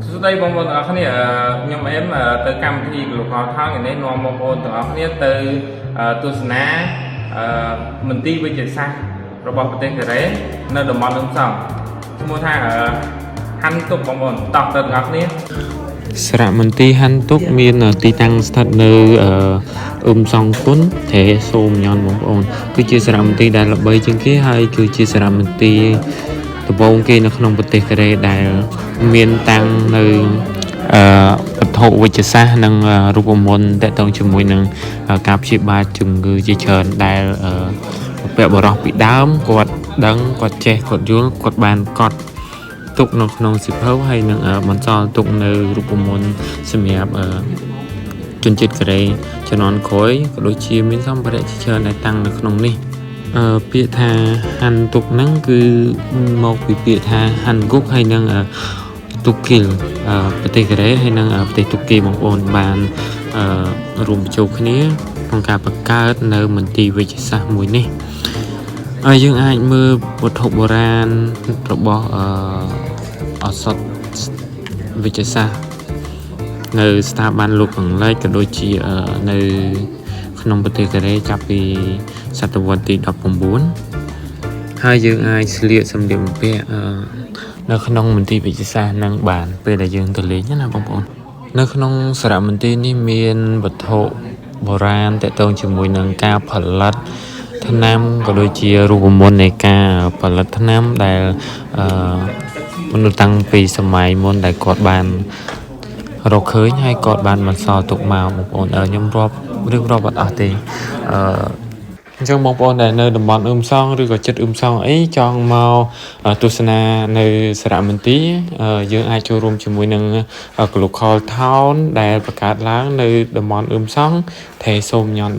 สุดท้ายบางคนเขาเนี่ยยมเอ็มเติมกรรมที่ลูกเขาทางอย่างนี้นอนบางคนตัวเขาเนี่ยเติมตัวสนาmình ti với chuyện xa rồi bảo tên cái đấy nơi đồng món đông sòng mua thang ở hắn tục bóng bồn tọc tật ngọc ní សារមន្ទីរហាន់ទុកមានទីតាំងស្ថិតនៅសង់គុណតែសូមញ៉ាំបងប្អូនគឺជាសារមន្ទីរដែលល្បីជាងគេហើយគឺជាសារមន្ទីរដំបូងគេនៅក្នុងប្រទេសកូរ៉េដែលមានតាំងនៅវត្ថុវិទ្យាសាស្ត្រនិងរូបមន្តទាក់ទងជាមួយនឹងការព្យាបាលជំងឺជាច្រើនដែលពាក់បរោះពីដើមគាត់ដឹងគាត់ចេះគាត់យល់គាត់បានកត់ទុកនៅក្នុងសិភៅហើយនឹងបន្សល់ទុកនៅរូបមន្តសម្រាប់ជនជាតិកូរ៉េជំនាន់ក្រោយក៏ដូចជាមានសម្ភារៈជាច្រើនដែលតាំងនៅក្នុងនេះពាក្យថាហាន់ទុកហ្នឹងគឺមកពីពាក្យថាហាន់គុកហើយនឹងទុកគីលប្រទេសកូរ៉េហើយនឹងប្រទេសទុកគីបងប្អូនបានរួមបញ្ចូលគ្នាក្នុងការបង្កើតនៅមន្ទីរវិទ្យាសាស្ត្រមួយនេះហើយយើងអាចមើលវត្ថុបុរាណរបស់ឱសថវិទ្យាសាស្ត្រនៅស្ថាប័នលោកអង់គ្លេសក៏ដូចជានៅក្នុងប្រទេសកូរ៉េចាប់ពីសតវត្សទី19ហើយយើងអាចស្លៀកសម្លៀកបំពាក់នៅក្នុងមន្ទីរវិទ្យាសាស្ត្រនឹងបានពេលដែលយើងទៅលេងណាបងប្អូននៅក្នុងសារមន្ទីរនេះមានវត្ថុបុរាណទាក់ទងជាមួយនឹងការផលិតថ្នាំក៏ដូចជារូបមន្តនៃការផលិតថ្នាំដែលមនុស្សតាំងពីសម័យមុនដែលគាត់បានរកឃើញហើយគាត់បានបន្សល់ទុកមកបងប្អូនខ្ញុំរាប់រៀបរាប់អត់អស់ទេអញ្ចឹងបងប្អូនដែលនៅតំបន់អ៊ឹមសងឬក៏ចិត្តអ៊ឹមសងអីចង់មកទស្សនានៅសារមន្ទីរយើងអាចចូលរួមជាមួយនឹង Local Town ដែលបង្កើតឡើងនៅតំបន់អ៊ឹមសងថេសូមញ៉ាន់